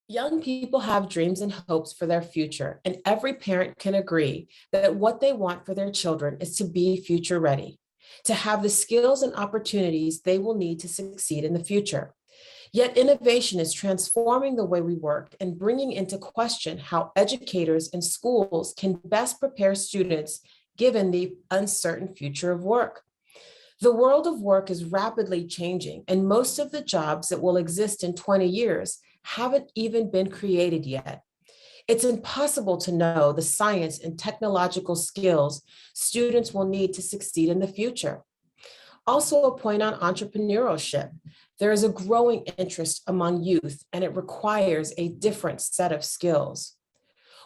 Young people have dreams and hopes for their future, and every parent can agree that what they want for their children is to be future ready, to have the skills and opportunities they will need to succeed in the future. Yet innovation is transforming the way we work and bringing into question how educators and schools can best prepare students given the uncertain future of work. The world of work is rapidly changing, and most of the jobs that will exist in 20 years haven't even been created yet. It's impossible to know the science and technological skills students will need to succeed in the future. Also, a point on entrepreneurship. There is a growing interest among youth, and it requires a different set of skills.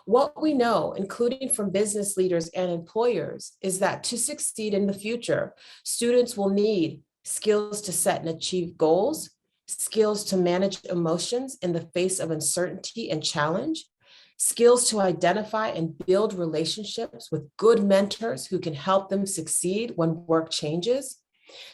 What we know, including from business leaders and employers, is that to succeed in the future, students will need skills to set and achieve goals, skills to manage emotions in the face of uncertainty and challenge, skills to identify and build relationships with good mentors who can help them succeed when work changes,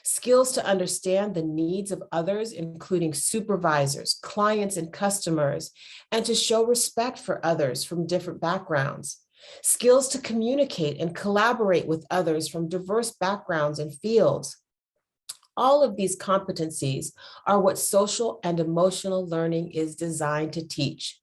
skills to understand the needs of others, including supervisors, clients, and customers, and to show respect for others from different backgrounds, skills to communicate and collaborate with others from diverse backgrounds and fields. All of these competencies are what social and emotional learning is designed to teach.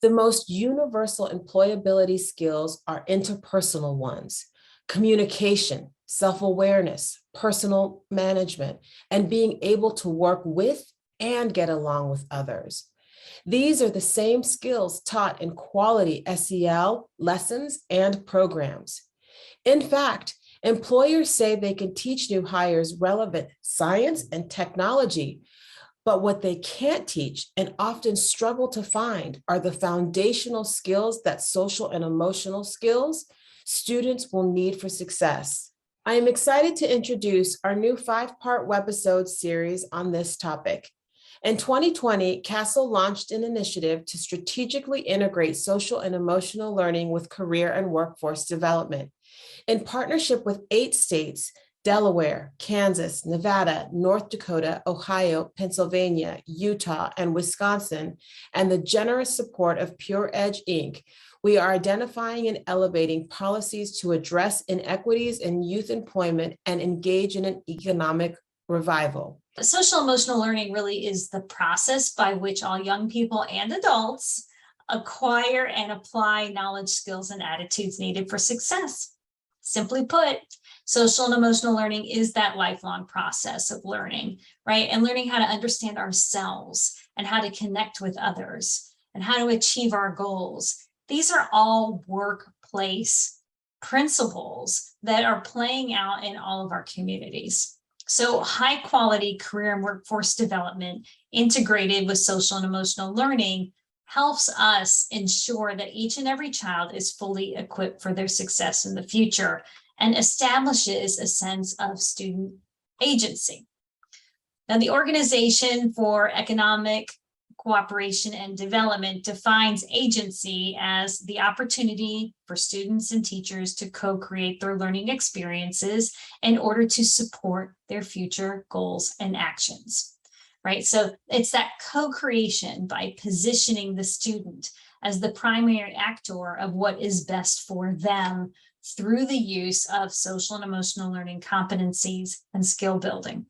The most universal employability skills are interpersonal ones: communication, self-awareness, personal management, and being able to work with and get along with others. These are the same skills taught in quality SEL lessons and programs. In fact, employers say they can teach new hires relevant science and technology, but what they can't teach and often struggle to find are the foundational skills, that social and emotional skills students will need for success. I am excited to introduce our new 5-part webisode series on this topic. In 2020, CASEL launched an initiative to strategically integrate social and emotional learning with career and workforce development. In partnership with 8 states, Delaware, Kansas, Nevada, North Dakota, Ohio, Pennsylvania, Utah, and Wisconsin, and the generous support of Pure Edge, Inc., we are identifying and elevating policies to address inequities in youth employment and engage in an economic revival. Social emotional learning really is the process by which all young people and adults acquire and apply knowledge, skills, and attitudes needed for success. Simply put, social and emotional learning is that lifelong process of learning, right? And learning how to understand ourselves and how to connect with others and how to achieve our goals. These are all workplace principles that are playing out in all of our communities. So high quality career and workforce development integrated with social and emotional learning helps us ensure that each and every child is fully equipped for their success in the future and establishes a sense of student agency. Now, the Organization for Economic Cooperation and Development defines agency as the opportunity for students and teachers to co-create their learning experiences in order to support their future goals and actions, right? So it's that co-creation by positioning the student as the primary actor of what is best for them through the use of social and emotional learning competencies and skill building.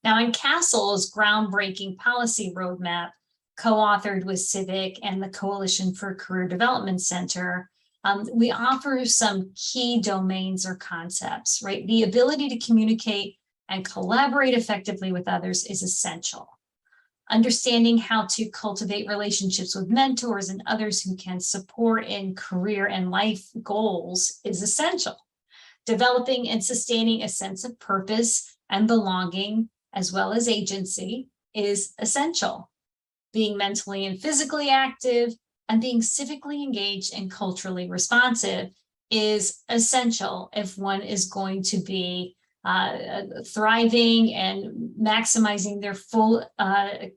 Now, in CASEL's groundbreaking policy roadmap, co-authored with Civic and the Coalition for Career Development Center, we offer some key domains or concepts, right? The ability to communicate and collaborate effectively with others is essential. Understanding how to cultivate relationships with mentors and others who can support in career and life goals is essential. Developing and sustaining a sense of purpose and belonging, as well as agency, is essential. Being mentally and physically active and being civically engaged and culturally responsive is essential if one is going to be thriving and maximizing their full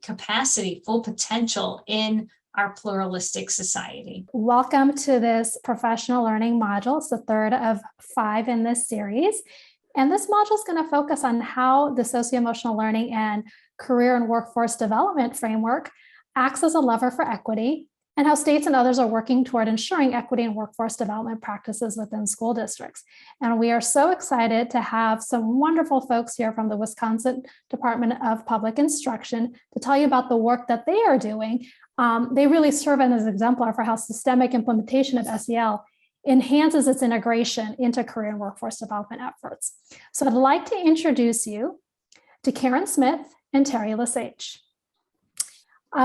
capacity, full potential in our pluralistic society. Welcome to this professional learning module. It's the third of 5 in this series. And this module is going to focus on how the socio-emotional learning and career and workforce development framework acts as a lever for equity, and how states and others are working toward ensuring equity in workforce development practices within school districts. And we are so excited to have some wonderful folks here from the Wisconsin Department of Public Instruction to tell you about the work that they are doing. They really serve as an exemplar for how systemic implementation of SEL enhances its integration into career and workforce development efforts. So I'd like to introduce you to Karin Smith and Teri Lesage.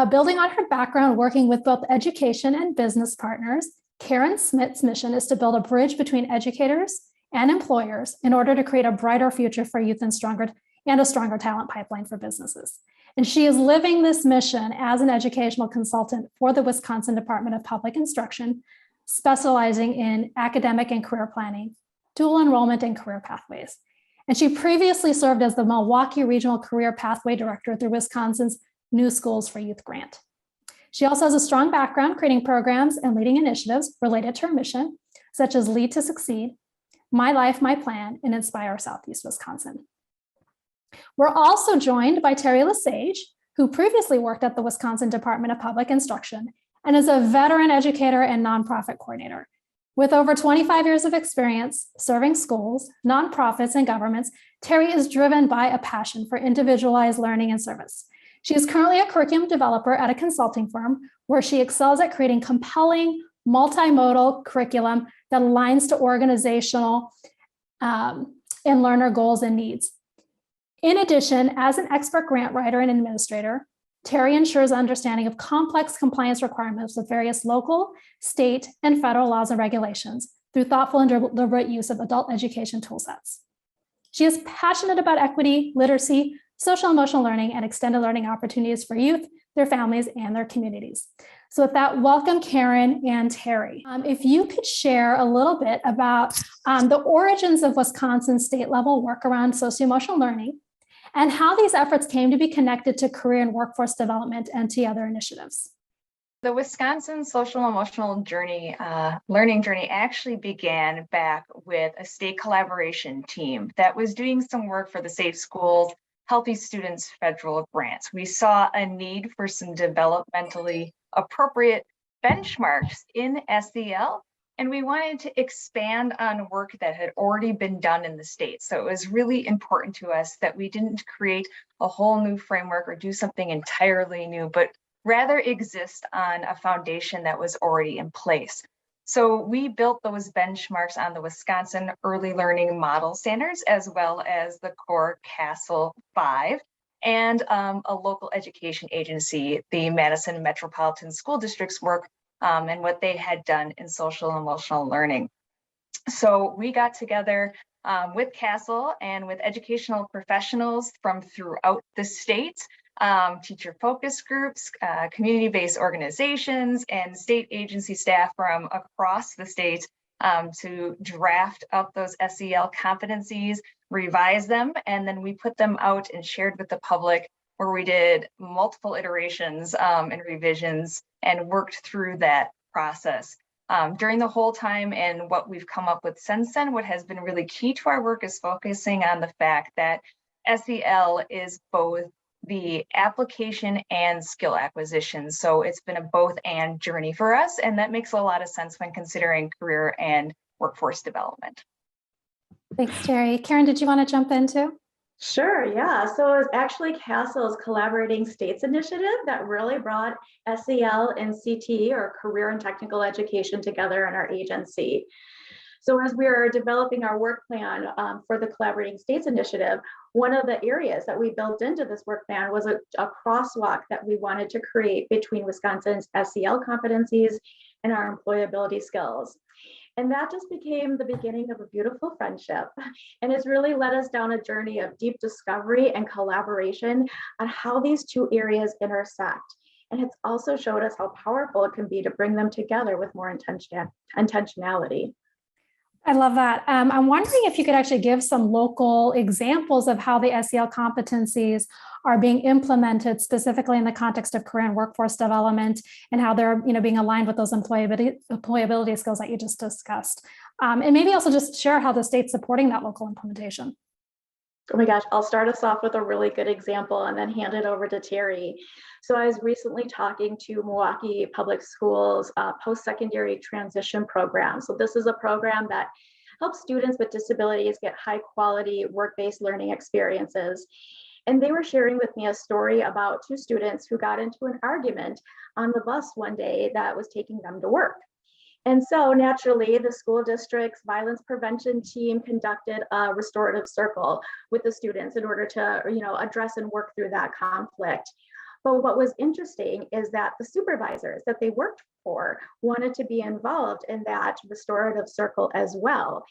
Building on her background working with both education and business partners, Karin Smith's mission is to build a bridge between educators and employers in order to create a brighter future for youth and a stronger talent pipeline for businesses. And she is living this mission as an educational consultant for the Wisconsin Department of Public Instruction, specializing in academic and career planning, dual enrollment, and career pathways. And she previously served as the Milwaukee Regional Career Pathway Director through Wisconsin's New Schools for Youth grant. She also has a strong background creating programs and leading initiatives related to her mission, such as Lead to Succeed, My Life, My Plan, and Inspire Southeast Wisconsin. We're also joined by Teri Lesage, who previously worked at the Wisconsin Department of Public Instruction and is a veteran educator and nonprofit coordinator. With over 25 years of experience serving schools, nonprofits, and governments, Teri is driven by a passion for individualized learning and service. She is currently a curriculum developer at a consulting firm where she excels at creating compelling, multimodal curriculum that aligns to organizational and learner goals and needs. In addition, as an expert grant writer and administrator, Teri ensures understanding of complex compliance requirements with various local, state, and federal laws and regulations through thoughtful and deliberate use of adult education toolsets. She is passionate about equity, literacy, social emotional learning, and extended learning opportunities for youth, their families, and their communities. So with that, welcome Karin and Teri. If you could share a little bit about the origins of Wisconsin's state level work around socio-emotional learning and how these efforts came to be connected to career and workforce development and to other initiatives. The Wisconsin social emotional learning journey actually began back with a state collaboration team that was doing some work for the Safe Schools, Healthy Students federal grants. We saw a need for some developmentally appropriate benchmarks in SEL, and we wanted to expand on work that had already been done in the state. So it was really important to us that we didn't create a whole new framework or do something entirely new, but rather exist on a foundation that was already in place. So we built those benchmarks on the Wisconsin Early Learning Model Standards, as well as the core CASEL 5, and a local education agency, the Madison Metropolitan School District's work and what they had done in social and emotional learning. So we got together with CASEL and with educational professionals from throughout the state, teacher focus groups, community-based organizations, and state agency staff from across the state to draft up those SEL competencies, revise them, and then we put them out and shared with the public, where we did multiple iterations and revisions and worked through that process. During the whole time, and what we've come up with since then, what has been really key to our work is focusing on the fact that SEL is both the application and skill acquisition. So it's been a both and journey for us. And that makes a lot of sense when considering career and workforce development. Thanks, Teri. Karin, did you want to jump in too? Sure, yeah. So it was actually CASEL's Collaborating States initiative that really brought SEL and CTE, or career and technical education, together in our agency. So as we were developing our work plan for the Collaborating States initiative, one of the areas that we built into this work plan was a crosswalk that we wanted to create between Wisconsin's SEL competencies and our employability skills. And that just became the beginning of a beautiful friendship. And it's really led us down a journey of deep discovery and collaboration on how these two areas intersect. And it's also showed us how powerful it can be to bring them together with more intentionality. I love that. I'm wondering if you could actually give some local examples of how the SEL competencies are being implemented specifically in the context of career and workforce development, and how they're being aligned with those employability skills that you just discussed. And maybe also just share how the state's supporting that local implementation. Oh my gosh, I'll start us off with a really good example and then hand it over to Teri. So I was recently talking to Milwaukee Public Schools post-secondary transition program. So this is a program that helps students with disabilities get high quality work-based learning experiences. And they were sharing with me a story about two students who got into an argument on the bus one day that was taking them to work. And so naturally, the school district's violence prevention team conducted a restorative circle with the students in order to, address and work through that conflict. But what was interesting is that the supervisors that they worked for wanted to be involved in that restorative circle as well.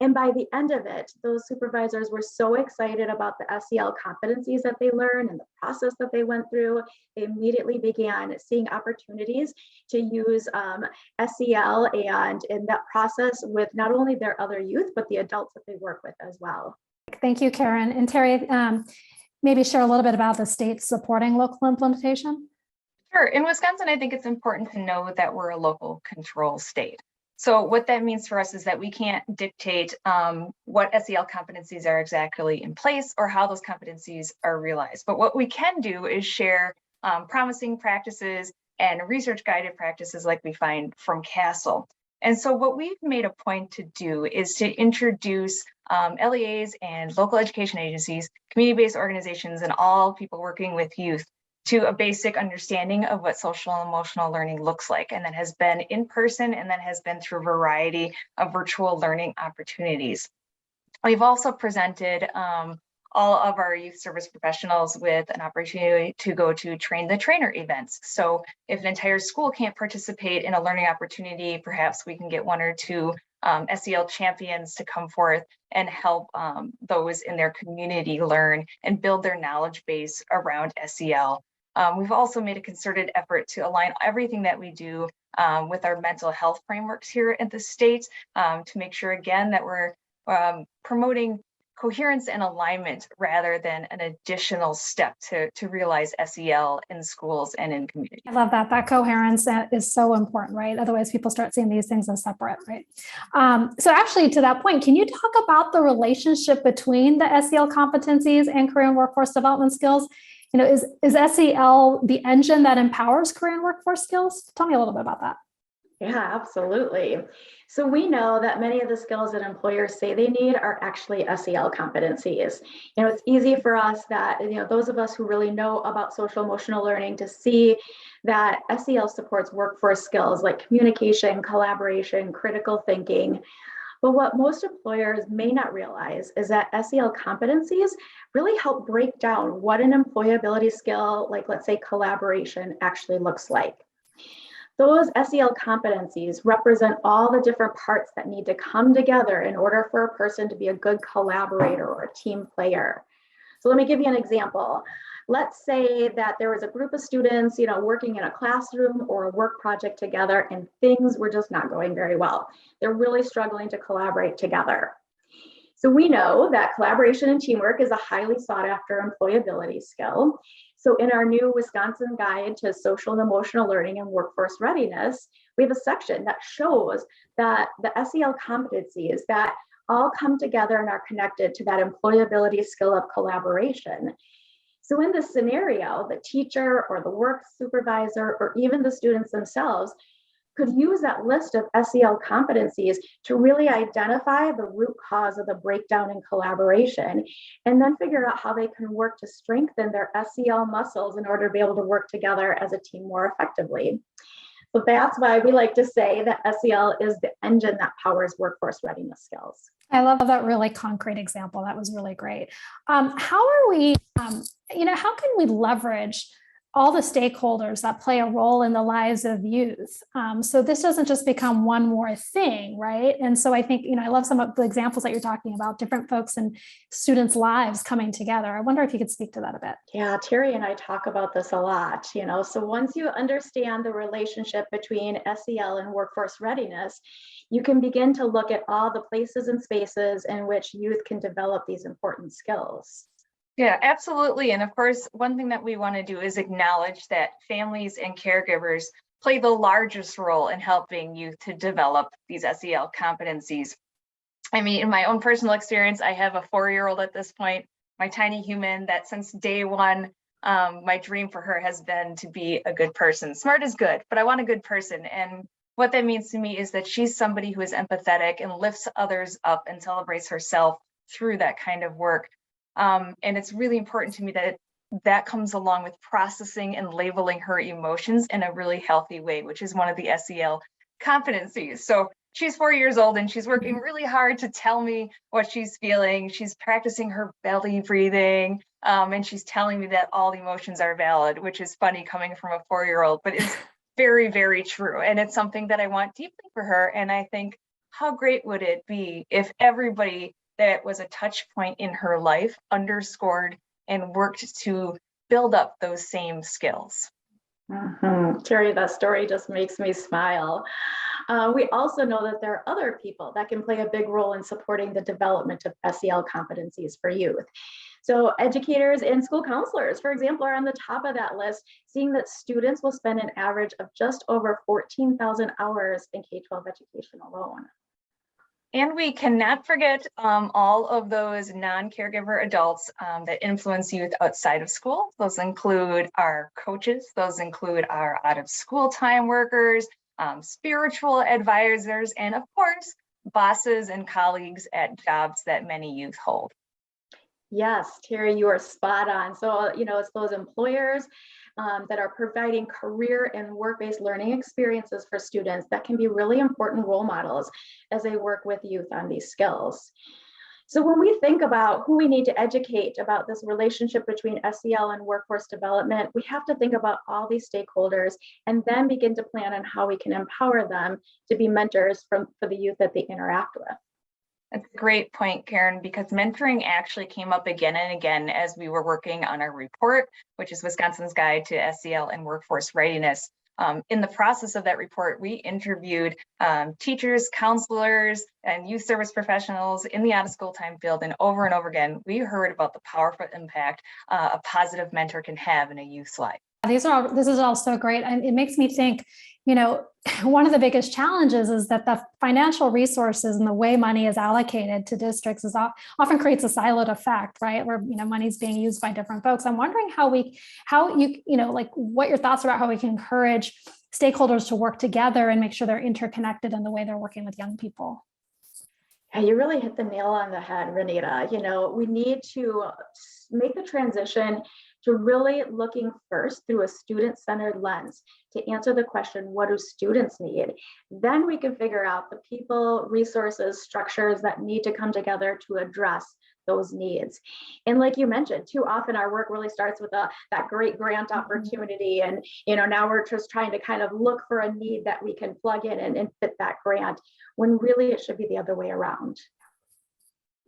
And by the end of it, those supervisors were so excited about the SEL competencies that they learned and the process that they went through. They immediately began seeing opportunities to use SEL and in that process with not only their other youth, but the adults that they work with as well. Thank you, Karin. And Teri, maybe share a little bit about the state supporting local implementation. Sure. In Wisconsin, I think it's important to know that we're a local control state. So what that means for us is that we can't dictate what SEL competencies are exactly in place or how those competencies are realized. But what we can do is share promising practices and research guided practices like we find from CASEL. And so what we've made a point to do is to introduce LEAs and local education agencies, community-based organizations, and all people working with youth to a basic understanding of what social and emotional learning looks like, and that has been in person and that has been through a variety of virtual learning opportunities. We've also presented all of our youth service professionals with an opportunity to go to train the trainer events. So if an entire school can't participate in a learning opportunity, perhaps we can get one or two SEL champions to come forth and help those in their community learn and build their knowledge base around SEL. We've also made a concerted effort to align everything that we do with our mental health frameworks here at the state to make sure, again, that we're promoting coherence and alignment rather than an additional step to realize SEL in schools and in communities. I love that. That coherence is so important, right? Otherwise, people start seeing these things as separate, right? So actually, to that point, can you talk about the relationship between the SEL competencies and career and workforce development skills? Is SEL the engine that empowers career and workforce skills? Tell me a little bit about that. Yeah, absolutely. So we know that many of the skills that employers say they need are actually SEL competencies. It's easy for us that, those of us who really know about social emotional learning to see that SEL supports workforce skills like communication, collaboration, critical thinking. But what most employers may not realize is that SEL competencies really help break down what an employability skill, like let's say collaboration, actually looks like. Those SEL competencies represent all the different parts that need to come together in order for a person to be a good collaborator or a team player. So let me give you an example. Let's say that there was a group of students, working in a classroom or a work project together, and things were just not going very well. They're really struggling to collaborate together. So we know that collaboration and teamwork is a highly sought after employability skill. So in our new Wisconsin Guide to Social and Emotional Learning and Workforce Readiness, we have a section that shows that the SEL competencies that all come together and are connected to that employability skill of collaboration. So in this scenario, the teacher or the work supervisor or even the students themselves could use that list of SEL competencies to really identify the root cause of the breakdown in collaboration, and then figure out how they can work to strengthen their SEL muscles in order to be able to work together as a team more effectively. So that's why we like to say that SEL is the engine that powers workforce readiness skills. I love that really concrete example. That was really great. How are we, how can we leverage all the stakeholders that play a role in the lives of youth? So this doesn't just become one more thing, right? And so I think, I love some of the examples that you're talking about, different folks and students' lives coming together. I wonder if you could speak to that a bit. Yeah, Teri and I talk about this a lot, so once you understand the relationship between SEL and workforce readiness, you can begin to look at all the places and spaces in which youth can develop these important skills. Yeah, absolutely. And of course, one thing that we want to do is acknowledge that families and caregivers play the largest role in helping youth to develop these SEL competencies. I mean, in my own personal experience, I have a 4-year-old at this point. my tiny human that since day one, my dream for her has been to be a good person. Smart is good, but I want a good person. And what that means to me is that she's somebody who is empathetic and lifts others up and celebrates herself through that kind of work. And it's really important to me that that comes along with processing and labeling her emotions in a really healthy way, which is one of the SEL competencies. So she's 4 years old and she's working really hard to tell me what she's feeling. She's practicing her belly breathing, and she's telling me that all emotions are valid, which is funny coming from a 4-year-old, but it's very, very true. And it's something that I want deeply for her. And I think, how great would it be if everybody that was a touch point in her life underscored and worked to build up those same skills. Teri, that story just makes me smile. We also know that there are other people that can play a big role in supporting the development of SEL competencies for youth. So educators and school counselors, for example, are on the top of that list, seeing that students will spend an average of just over 14,000 hours in K-12 education alone. And we cannot forget all of those non-caregiver adults that influence youth outside of school. Those include our coaches, those include our out-of-school time workers, spiritual advisors, and of course, bosses and colleagues at jobs that many youth hold. Yes, Teri, you are spot on. So, it's those employers that are providing career and work-based learning experiences for students that can be really important role models as they work with youth on these skills. So when we think about who we need to educate about this relationship between SEL and workforce development, we have to think about all these stakeholders and then begin to plan on how we can empower them to be mentors for the youth that they interact with. That's a great point, Karin, because mentoring actually came up again and again as we were working on our report, which is Wisconsin's Guide to SEL and Workforce Readiness. In the process of that report, we interviewed teachers, counselors, and youth service professionals in the out-of-school time field, and over again, we heard about the powerful impact a positive mentor can have in a youth's life. This is all so great. And it makes me think, one of the biggest challenges is that the financial resources and the way money is allocated to districts often creates a siloed effect, right? Where, money's being used by different folks. I'm wondering what your thoughts are about how we can encourage stakeholders to work together and make sure they're interconnected in the way they're working with young people. Yeah, you really hit the nail on the head, Roneeta. We need to make the transition to really looking first through a student-centered lens to answer the question, what do students need? Then we can figure out the people, resources, structures that need to come together to address those needs. And like you mentioned, too often our work really starts with that great grant opportunity. And, now we're just trying to kind of look for a need that we can plug in and fit that grant, when really it should be the other way around.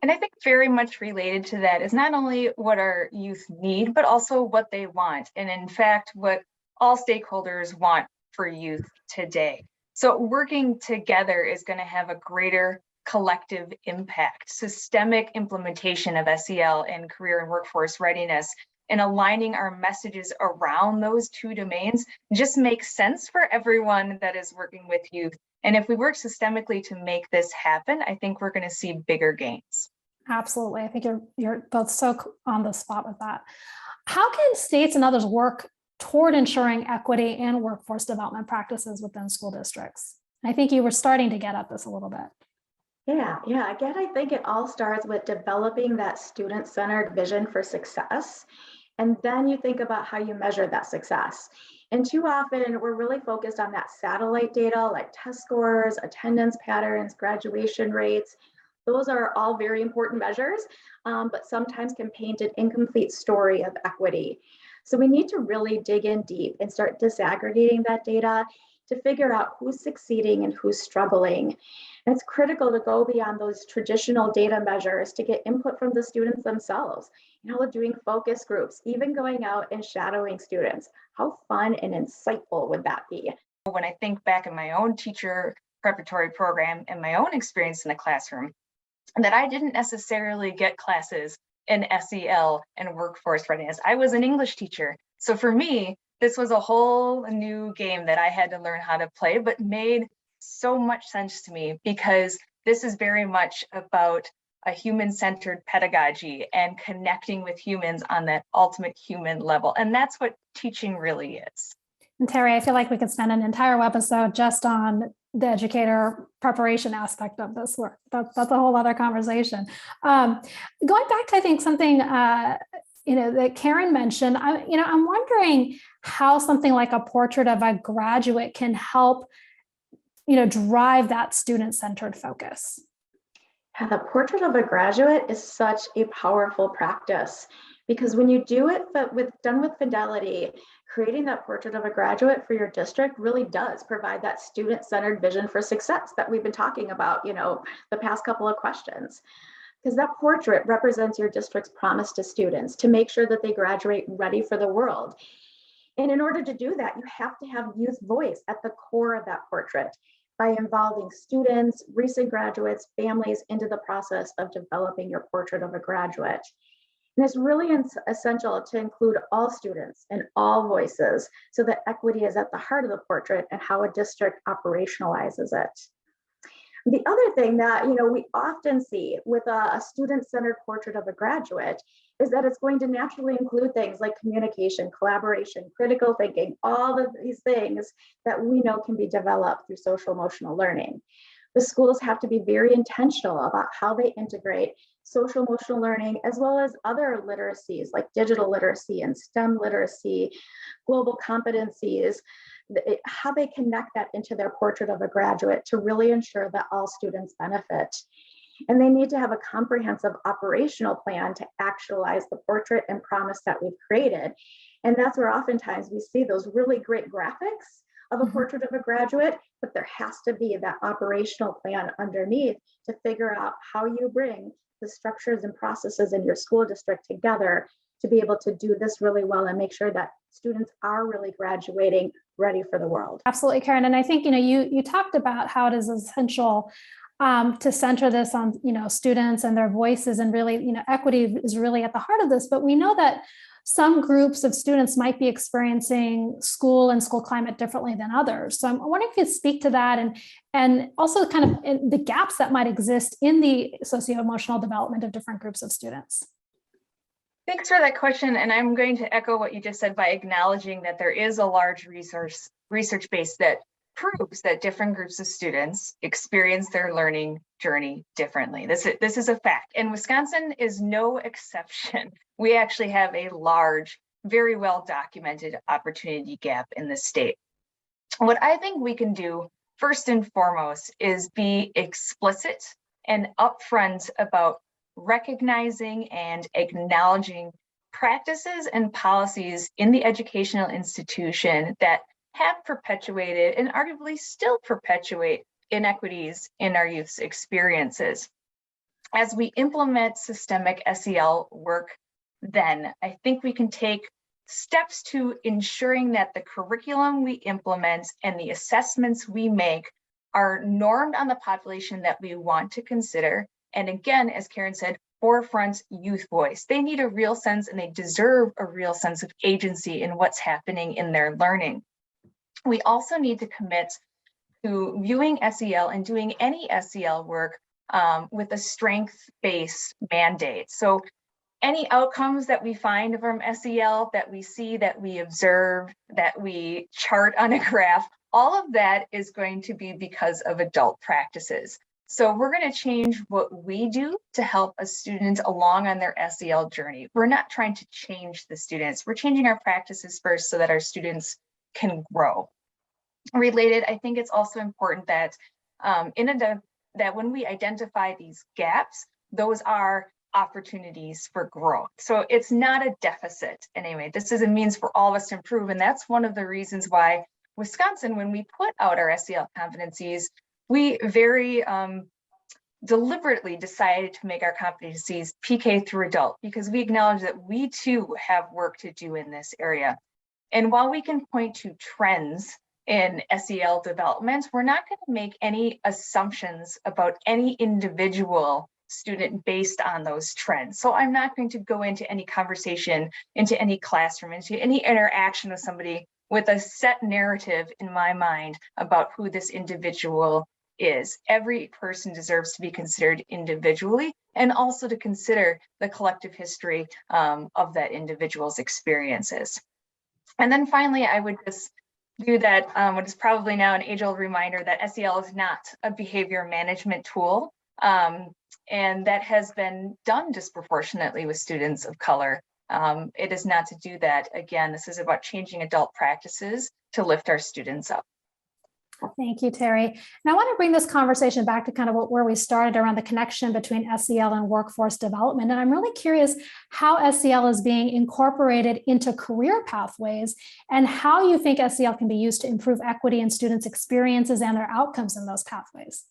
And I think very much related to that is not only what our youth need, but also what they want. And in fact, what all stakeholders want for youth today. So working together is going to have a greater collective impact. Systemic implementation of SEL and career and workforce readiness and aligning our messages around those two domains just makes sense for everyone that is working with youth. And if we work systemically to make this happen, I think we're going to see bigger gains. Absolutely. I think you're both so on the spot with that. How can states and others work toward ensuring equity and workforce development practices within school districts? I think you were starting to get at this a little bit. Yeah. Again, I think it all starts with developing that student-centered vision for success. And then you think about how you measure that success. And too often we're really focused on that satellite data like test scores, attendance patterns, graduation rates. Those are all very important measures, but sometimes can paint an incomplete story of equity. So we need to really dig in deep and start disaggregating that data to figure out who's succeeding and who's struggling. And it's critical to go beyond those traditional data measures to get input from the students themselves. Doing focus groups, even going out and shadowing students. How fun and insightful would that be? When I think back in my own teacher preparatory program and my own experience in the classroom, that I didn't necessarily get classes in SEL and workforce readiness. I was an English teacher. So for me, this was a whole new game that I had to learn how to play, but made so much sense to me because this is very much about a human-centered pedagogy and connecting with humans on that ultimate human level. And that's what teaching really is. And Teri, I feel like we could spend an entire webisode just on the educator preparation aspect of this work. That's a whole other conversation. Going back to, I think, something that Karin mentioned, I'm wondering how something like a portrait of a graduate can help, drive that student-centered focus. Yeah, the portrait of a graduate is such a powerful practice, because when you do it done with fidelity, creating that portrait of a graduate for your district really does provide that student-centered vision for success that we've been talking about, the past couple of questions. Because that portrait represents your district's promise to students to make sure that they graduate ready for the world. And in order to do that, you have to have youth voice at the core of that portrait by involving students, recent graduates, families into the process of developing your portrait of a graduate. And it's really essential to include all students and all voices so that equity is at the heart of the portrait and how a district operationalizes it. The other thing that we often see with a student-centered portrait of a graduate is that it's going to naturally include things like communication, collaboration, critical thinking, all of these things that we know can be developed through social emotional learning. The schools have to be very intentional about how they integrate social emotional learning, as well as other literacies like digital literacy and STEM literacy, global competencies, how they connect that into their portrait of a graduate to really ensure that all students benefit. And they need to have a comprehensive operational plan to actualize the portrait and promise that we've created. And that's where oftentimes we see those really great graphics of a portrait of a graduate, but there has to be that operational plan underneath to figure out how you bring the structures and processes in your school district together to be able to do this really well and make sure that students are really graduating ready for the world. Absolutely, Karin. And I think, you talked about how it is essential to center this on, students and their voices, and really, equity is really at the heart of this. But we know that some groups of students might be experiencing school and school climate differently than others. So I'm wondering if you could speak to that and also kind of the gaps that might exist in the socio-emotional development of different groups of students. Thanks for that question. And I'm going to echo what you just said by acknowledging that there is a large research base that proves that different groups of students experience their learning journey differently. This is a fact. And Wisconsin is no exception. We actually have a large, very well documented opportunity gap in the state. What I think we can do first and foremost is be explicit and upfront about recognizing and acknowledging practices and policies in the educational institution that have perpetuated and arguably still perpetuate inequities in our youth's experiences. As we implement systemic SEL work, then I think we can take steps to ensuring that the curriculum we implement and the assessments we make are normed on the population that we want to consider. And again, as Karin said, forefront youth voice. They need a real sense and they deserve a real sense of agency in what's happening in their learning. We also need to commit to viewing SEL and doing any SEL work with a strength-based mandate. So any outcomes that we find from SEL, that we see, that we observe, that we chart on a graph, all of that is going to be because of adult practices. So we're going to change what we do to help a student along on their SEL journey. We're not trying to change the students. We're changing our practices first so that our students can grow. Related, I think it's also important that that when we identify these gaps, those are opportunities for growth. So it's not a deficit anyway. This is a means for all of us to improve. And that's one of the reasons why Wisconsin, when we put out our SEL competencies, we very deliberately decided to make our competencies PK through adult, because we acknowledge that we too have work to do in this area. And while we can point to trends in SEL development, we're not going to make any assumptions about any individual student based on those trends. So I'm not going to go into any conversation, into any classroom, into any interaction with somebody with a set narrative in my mind about who this individual is. Every person deserves to be considered individually, and also to consider the collective history of that individual's experiences. And then finally, I would just do that, what is probably now an age-old reminder that SEL is not a behavior management tool, and that has been done disproportionately with students of color. It is not to do that. Again, this is about changing adult practices to lift our students up. Thank you, Teri. And I want to bring this conversation back to kind of where we started around the connection between SEL and workforce development. And I'm really curious how SEL is being incorporated into career pathways and how you think SEL can be used to improve equity in students' experiences and their outcomes in those pathways.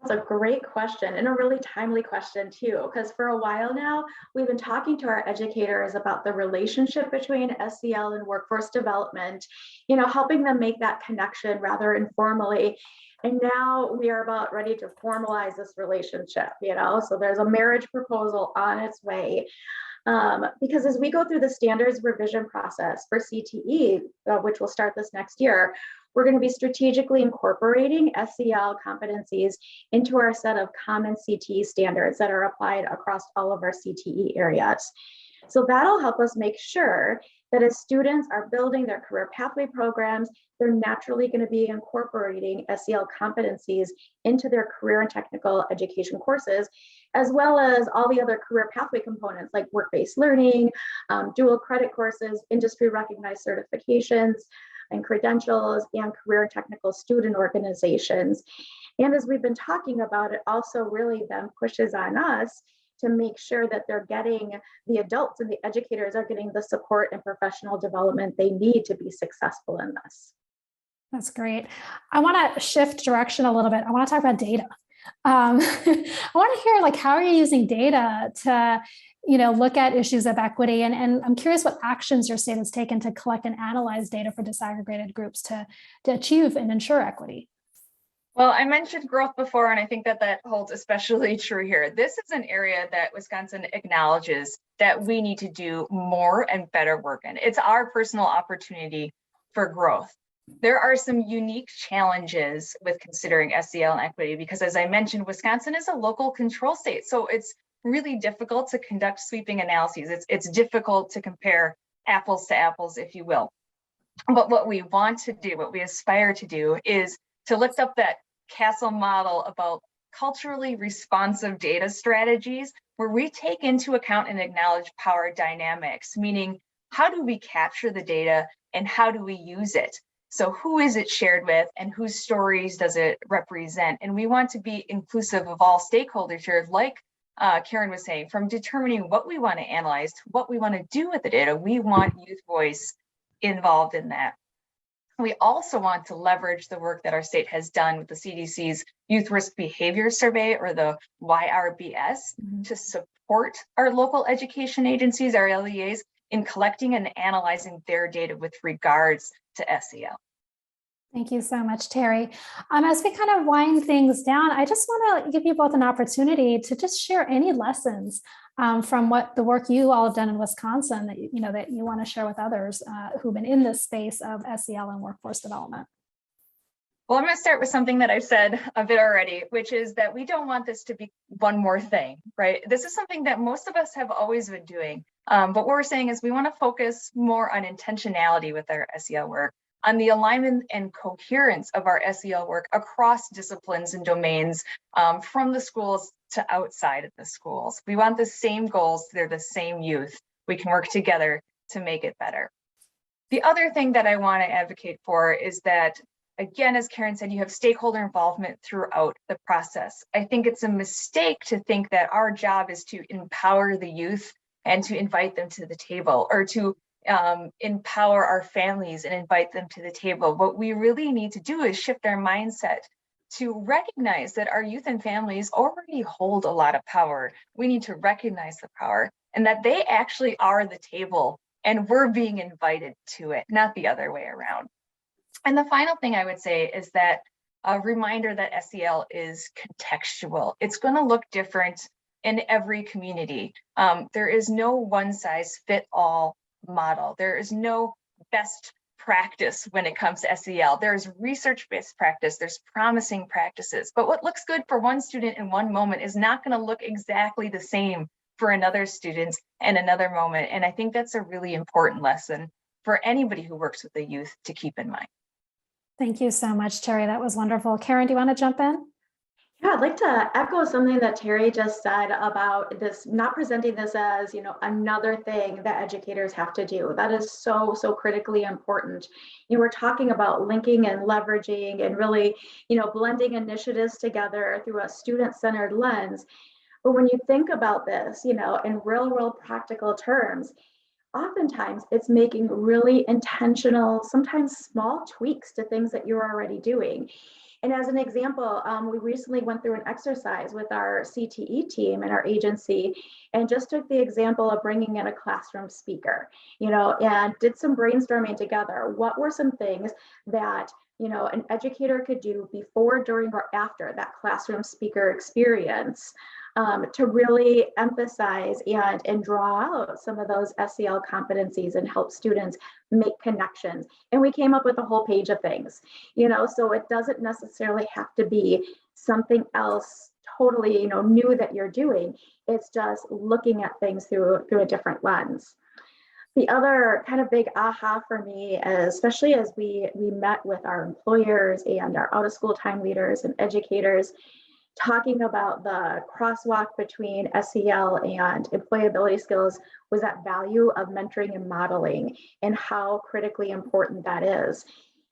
That's a great question, and a really timely question too, because for a while now, we've been talking to our educators about the relationship between SEL and workforce development, helping them make that connection rather informally. And now we are about ready to formalize this relationship, so there's a marriage proposal on its way. Because as we go through the standards revision process for CTE, which will start this next year, we're going to be strategically incorporating SEL competencies into our set of common CTE standards that are applied across all of our CTE areas. So that'll help us make sure that as students are building their career pathway programs, they're naturally going to be incorporating SEL competencies into their career and technical education courses, as well as all the other career pathway components like work-based learning, dual credit courses, industry recognized certifications, and credentials, and career and technical student organizations. And as we've been talking about, it also really then pushes on us to make sure that they're getting, the adults and the educators are getting the support and professional development they need to be successful in this. That's great. I want to shift direction a little bit. I want to talk about data. I want to hear, how are you using data to look at issues of equity, and I'm curious what actions your state has taken to collect and analyze data for disaggregated groups to achieve and ensure equity. Well, I mentioned growth before, and I think that holds especially true here. This is an area that Wisconsin acknowledges that we need to do more and better work in. It's our personal opportunity for growth. There are some unique challenges with considering SEL and equity because, as I mentioned, Wisconsin is a local control state, so it's really difficult to conduct sweeping analyses. It's difficult to compare apples to apples, if you will. But what we want to do, what we aspire to do, is to lift up that CASEL model about culturally responsive data strategies, where we take into account and acknowledge power dynamics, meaning how do we capture the data and how do we use it? So who is it shared with and whose stories does it represent? And we want to be inclusive of all stakeholders here, like Karin was saying, from determining what we want to analyze to what we want to do with the data. We want youth voice involved in that. We also want to leverage the work that our state has done with the CDC's Youth Risk Behavior Survey, or the YRBS, to support our local education agencies, our LEAs, in collecting and analyzing their data with regards to SEL. Thank you so much, Teri. As we kind of wind things down, I just want to give you both an opportunity to just share any lessons from the work you all have done in Wisconsin that you want to share with others who've been in this space of SEL and workforce development. Well, I'm going to start with something that I've said a bit already, which is that we don't want this to be one more thing, right? This is something that most of us have always been doing. But what we're saying is we want to focus more on intentionality with our SEL work, on the alignment and coherence of our SEL work across disciplines and domains, from the schools to outside of the schools. We want the same goals. They're the same youth. We can work together to make it better. The other thing that I want to advocate for is that, again, as Karin said, you have stakeholder involvement throughout the process. I think it's a mistake to think that our job is to empower the youth and to invite them to the table, or to empower our families and invite them to the table. What we really need to do is shift our mindset to recognize that our youth and families already hold a lot of power. We need to recognize the power and that they actually are the table and we're being invited to it, not the other way around. And the final thing I would say is that a reminder that SEL is contextual. It's going to look different in every community. There is no one size fit all model. There is no best practice when it comes to SEL. There's research-based practice, there's promising practices, but what looks good for one student in one moment is not going to look exactly the same for another student in another moment. And I think that's a really important lesson for anybody who works with the youth to keep in mind. Thank you so much, Teri. That was wonderful. Karin, do you want to jump in? Yeah, I'd like to echo something that Teri just said about this, not presenting this as, another thing that educators have to do. That is so, so critically important. We're talking about linking and leveraging and really, blending initiatives together through a student-centered lens. But when you think about this, in real practical terms, oftentimes it's making really intentional, sometimes small tweaks to things that you're already doing. And as an example, we recently went through an exercise with our CTE team and our agency and just took the example of bringing in a classroom speaker, and did some brainstorming together. What were some things that, an educator could do before, during, or after that classroom speaker experience to really emphasize and draw out some of those SEL competencies and help students make connections. And we came up with a whole page of things, so it doesn't necessarily have to be something else totally, new that you're doing. It's just looking at things through a different lens. The other kind of big aha for me, especially as we met with our employers and our out of school time leaders and educators, talking about the crosswalk between SEL and employability skills, was that value of mentoring and modeling and how critically important that is.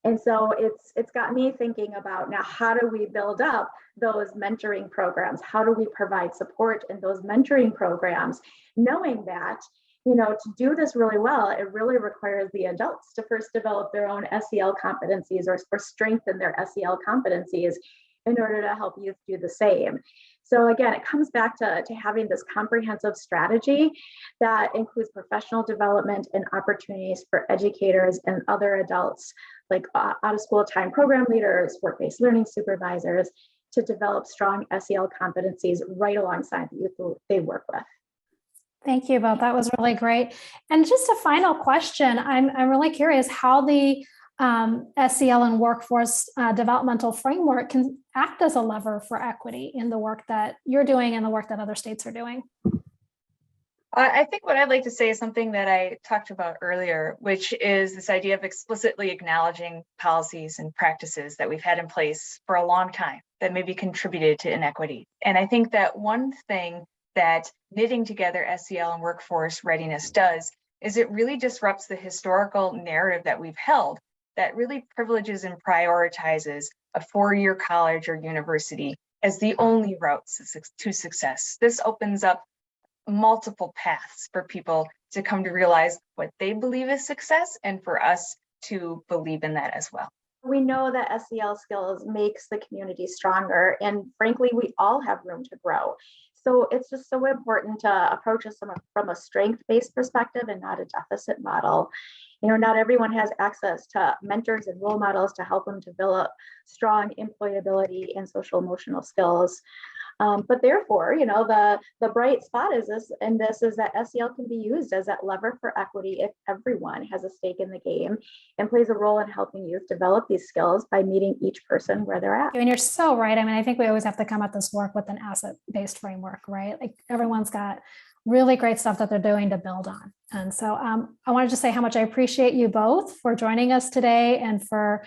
And so it's got me thinking about, now, how do we build up those mentoring programs? How do we provide support in those mentoring programs, knowing that, to do this really well, it really requires the adults to first develop their own SEL competencies or strengthen their SEL competencies in order to help youth do the same. So again, it comes back to having this comprehensive strategy that includes professional development and opportunities for educators and other adults, like out of school time program leaders, work-based learning supervisors, to develop strong SEL competencies right alongside the youth they work with. Thank you both. That was really great. And just a final question. I'm really curious how the SEL and workforce developmental framework can act as a lever for equity in the work that you're doing and the work that other states are doing. I think what I'd like to say is something that I talked about earlier, which is this idea of explicitly acknowledging policies and practices that we've had in place for a long time that maybe contributed to inequity. And I think that one thing that knitting together SEL and workforce readiness does is it really disrupts the historical narrative that we've held that really privileges and prioritizes a four-year college or university as the only route to success. This opens up multiple paths for people to come to realize what they believe is success, and for us to believe in that as well. We know that SEL skills makes the community stronger, and frankly, we all have room to grow. So it's just so important to approach this from a strength-based perspective and not a deficit model. Not everyone has access to mentors and role models to help them develop strong employability and social emotional skills. But therefore, the bright spot is this is that SEL can be used as that lever for equity if everyone has a stake in the game and plays a role in helping youth develop these skills by meeting each person where they're at. And you're so right. I think we always have to come at this work with an asset-based framework, right? Like everyone's got really great stuff that they're doing to build on. And so I wanted to say how much I appreciate you both for joining us today and for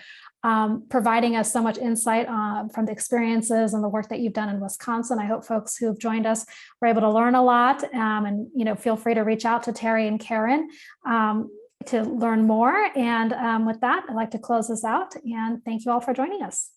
providing us so much insight from the experiences and the work that you've done in Wisconsin. I hope folks who've joined us were able to learn a lot, and feel free to reach out to Teri and Karin to learn more. And with that, I'd like to close this out and thank you all for joining us.